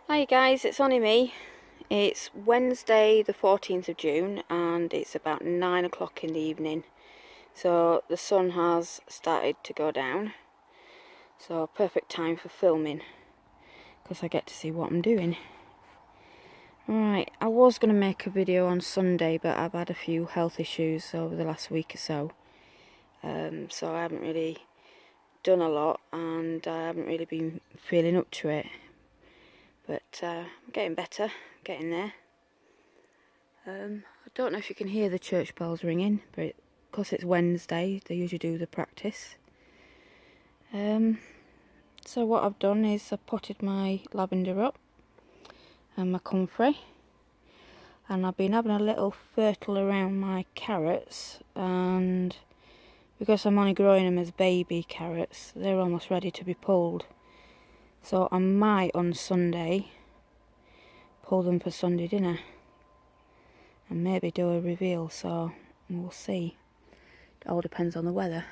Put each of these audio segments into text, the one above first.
Hi guys, it's only me. It's Wednesday the 14th of June and it's about 9 o'clock in the evening. So the sun has started to go down. So perfect time for filming because I get to see what I'm doing. Right, I was going to make a video on Sunday, but I've had a few health issues over the last week or so. So I haven't really done a lot and I haven't really been feeling up to it. But I'm getting better, getting there. I don't know if you can hear the church bells ringing, but because it's Wednesday, they usually do the practice. So what I've done is I potted my lavender up and my comfrey, and I've been having a little fertile around my carrots, and because I'm only growing them as baby carrots, they're almost ready to be pulled. So I might on Sunday pull them for Sunday dinner and maybe do a reveal, so we'll see. It all depends on the weather.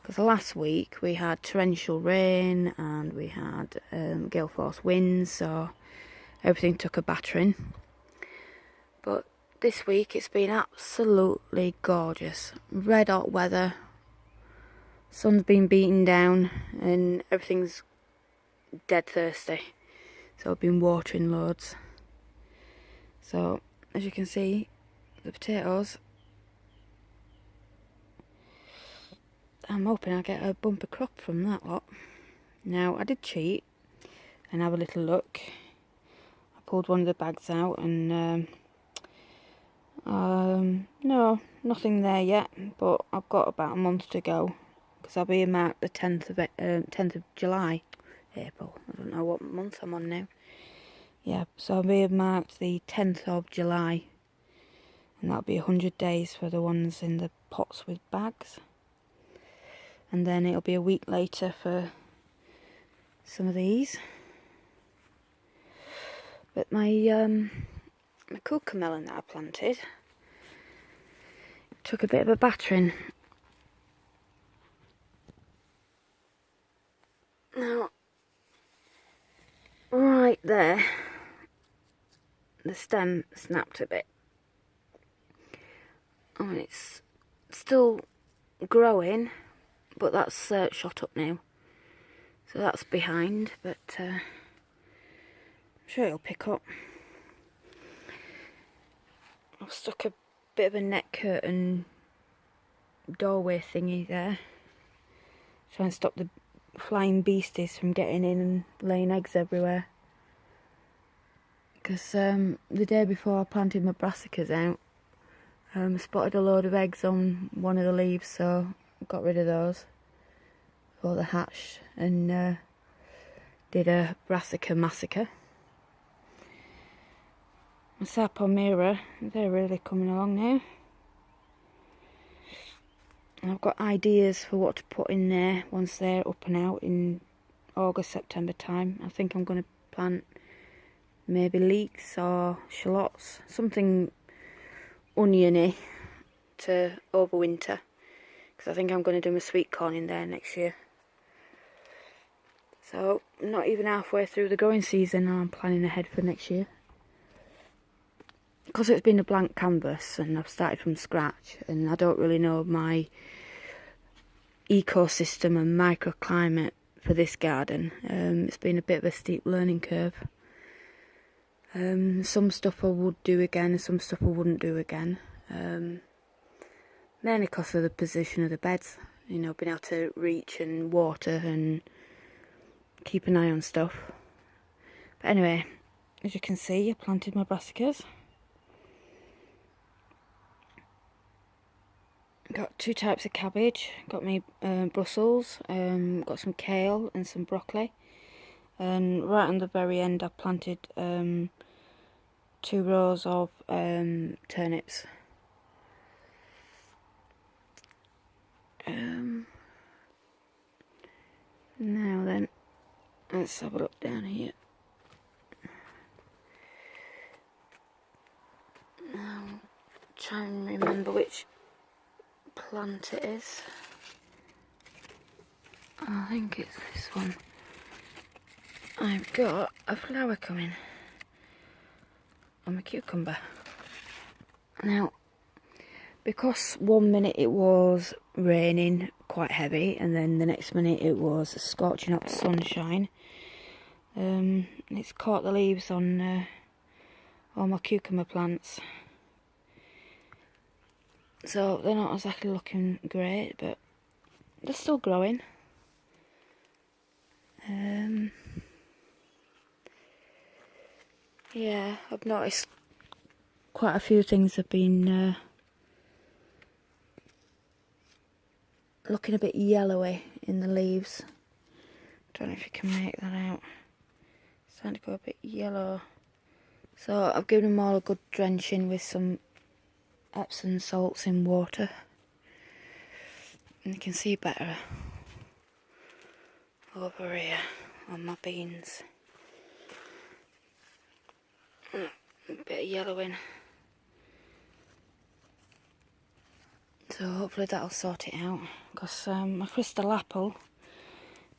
Because last week we had torrential rain and we had gale force winds, so everything took a battering. But this week it's been absolutely gorgeous. Red hot weather, sun's been beaten down and everything's dead thirsty. So I've been watering loads. So as you can see, the potatoes, I'm hoping I'll get a bumper crop from that lot. Now, I did cheat and have a little look. I pulled one of the bags out and no, nothing there yet, but I've got about a month to go because I'll be marked the 10th of July. April, I don't know what month I'm on now. Yeah, so I'll be marked the 10th of July and that'll be 100 days for the ones in the pots with bags. And then it'll be a week later for some of these. But my cucumber that I planted took a bit of a battering. Now, right there, the stem snapped a bit. I mean, it's still growing, but that's shot up now. So that's behind, but I'm sure it'll pick up. I've stuck a bit of a net curtain doorway thingy there. Try and stop the flying beasties from getting in and laying eggs everywhere. Because the day before I planted my brassicas out, I spotted a load of eggs on one of the leaves, so I got rid of those before they hatched and did a brassica massacre. My sapomira, they're really coming along now. And I've got ideas for what to put in there once they're up and out in August, September time. I think I'm going to plant maybe leeks or shallots, something oniony to overwinter, because I think I'm going to do my sweet corn in there next year. So not even halfway through the growing season and I'm planning ahead for next year. Because it's been a blank canvas and I've started from scratch and I don't really know my ecosystem and microclimate for this garden, it's been a bit of a steep learning curve. Some stuff I would do again and some stuff I wouldn't do again. Mainly because of the position of the beds, you know, being able to reach and water and keep an eye on stuff. But anyway, as you can see, I planted my brassicas. Got two types of cabbage. Got me Brussels, got some kale and some broccoli. And right on the very end I planted 2 rows of turnips. Now then, let's have a look down here. Now, try and remember which plant it is. I think it's this one. I've got a flower coming on my cucumber. Now, because 1 minute it was raining quite heavy and then the next minute it was scorching hot sunshine, it's caught the leaves on all my cucumber plants. So they're not exactly looking great, but they're still growing. Yeah, I've noticed quite a few things have been looking a bit yellowy in the leaves. Don't know if you can make that out. It's starting to go a bit yellow. So I've given them all a good drenching with some Epsom salts in water. And you can see better over here on my beans. A bit of yellowing. So hopefully that'll sort it out. Because my crystal apple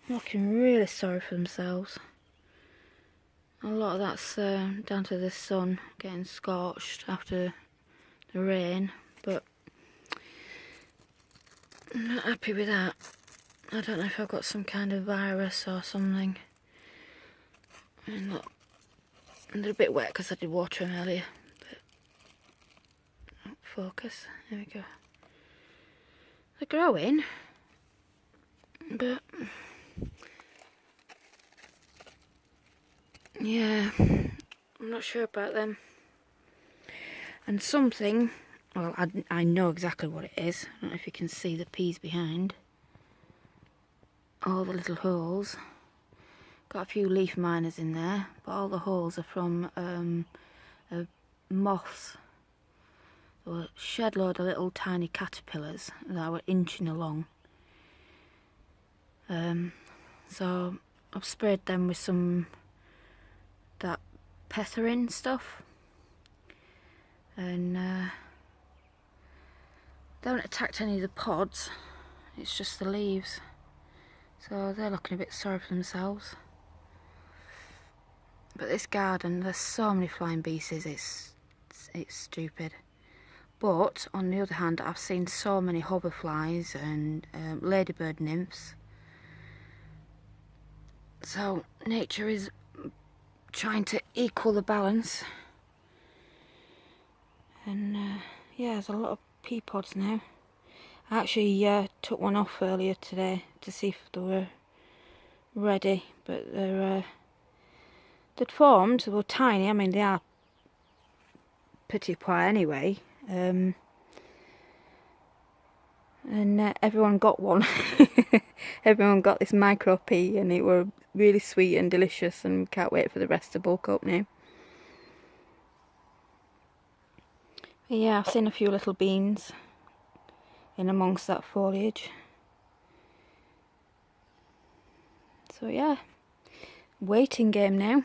are looking really sorry for themselves. A lot of that's down to the sun getting scorched after the rain, but I'm not happy with that. I don't know if I've got some kind of virus or something. I mean, look, they're a bit wet because I did water them earlier, but focus, there we go. They're growing, but yeah, I'm not sure about them. And something, well, I know exactly what it is. I don't know if you can see the peas behind. All the little holes. Got a few leaf miners in there, but all the holes are from moths. There were a shed load of little tiny caterpillars that were inching along. So I've sprayed them with some that pethrin stuff, and they haven't attacked any of the pods. It's just the leaves. So they're looking a bit sorry for themselves. But this garden, there's so many flying beetles, it's stupid. But on the other hand, I've seen so many hoverflies and ladybird nymphs. So nature is trying to equal the balance. And yeah, there's a lot of pea pods now. I actually took one off earlier today to see if they were ready, but they'd formed. They were tiny. I mean, they are petit pois anyway. And everyone got one. Everyone got this micro pea, and it were really sweet and delicious, and can't wait for the rest to bulk up now. But yeah, I've seen a few little beans in amongst that foliage. So yeah, waiting game now.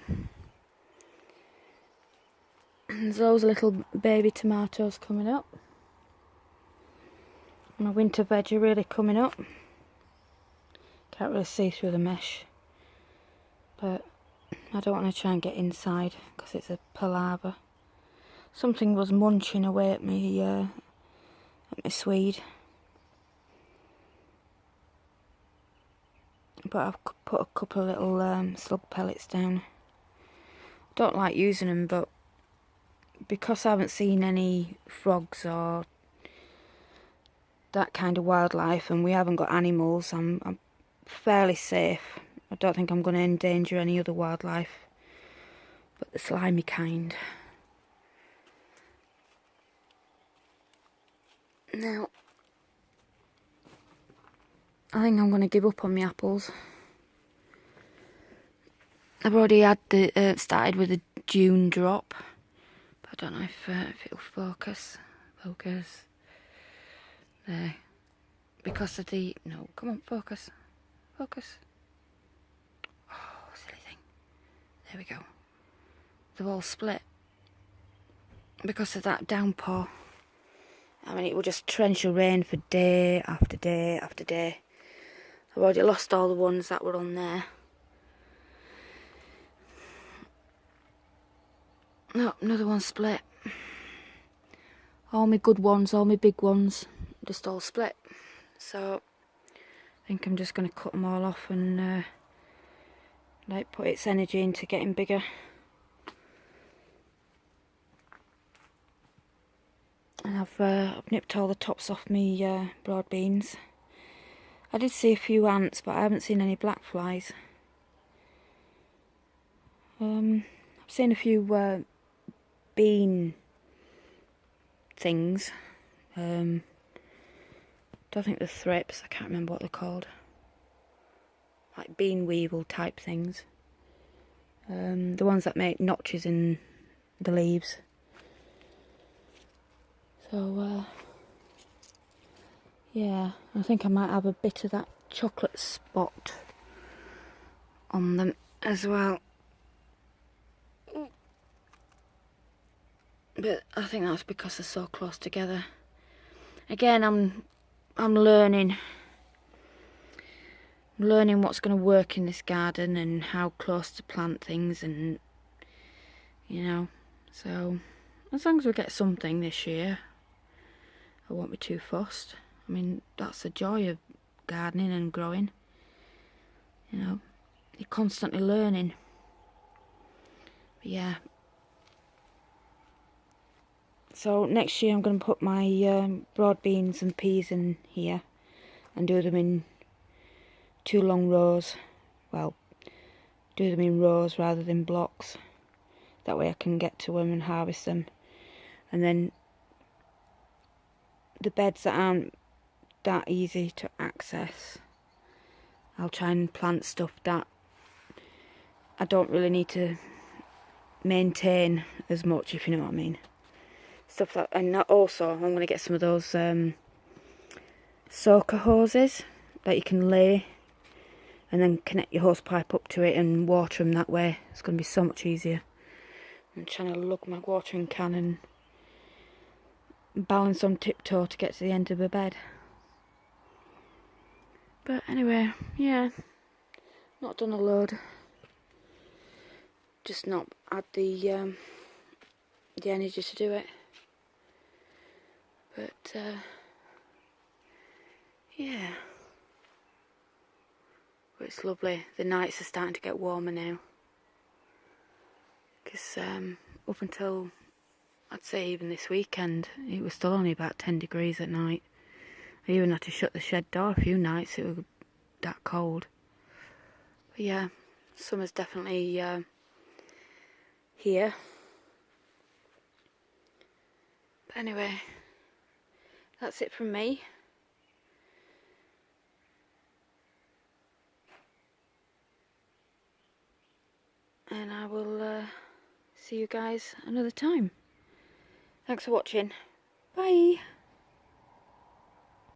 There's those little baby tomatoes coming up. My winter veg are really coming up. Can't really see through the mesh, but I don't want to try and get inside because it's a palaver. Something was munching away at my swede, but I've put a couple of little slug pellets down. Don't like using them, but because I haven't seen any frogs or that kind of wildlife, and we haven't got animals, I'm fairly safe. I don't think I'm going to endanger any other wildlife, but the slimy kind. Now, I think I'm going to give up on my apples. I've already had started with the June drop, but I don't know if it'll focus. There. Because of the... No, come on, focus. Focus. Oh, silly thing. There we go. They've all split. Because of that downpour. I mean, it will just torrential rain for day after day after day. I've already lost all the ones that were on there. No, another one split. All my good ones, all my big ones, just all split. So I think I'm just going to cut them all off and like put its energy into getting bigger. And I've nipped all the tops off my broad beans. I did see a few ants, but I haven't seen any black flies. I've seen a few bean things. Don't think they're thrips, I can't remember what they're called. Like bean weevil type things. The ones that make notches in the leaves. So, yeah, I think I might have a bit of that chocolate spot on them as well. But I think that's because they're so close together. Again, I'm learning. I'm learning what's going to work in this garden and how close to plant things, and you know. So as long as we get something this year, I won't be too fussed. I mean, that's the joy of gardening and growing. You know, you're constantly learning. But yeah. So next year I'm going to put my broad beans and peas in here and do them in 2 long rows. Well, do them in rows rather than blocks. That way I can get to them and harvest them. And then the beds that aren't that easy to access, I'll try and plant stuff that I don't really need to maintain as much, if you know what I mean. Stuff that, and also I'm going to get some of those soaker hoses that you can lay and then connect your hose pipe up to it and water them that way. It's going to be so much easier. I'm trying to lug my watering can and balance on tiptoe to get to the end of the bed. But anyway, yeah, not done a load. Just not had the energy to do it. But yeah, but it's lovely. The nights are starting to get warmer now, because up until I'd say even this weekend it was still only about 10 degrees at night. I even had to shut the shed door a few nights, it was that cold. But yeah, summer's definitely here. But anyway, that's it from me. And I will see you guys another time. Thanks for watching. Bye.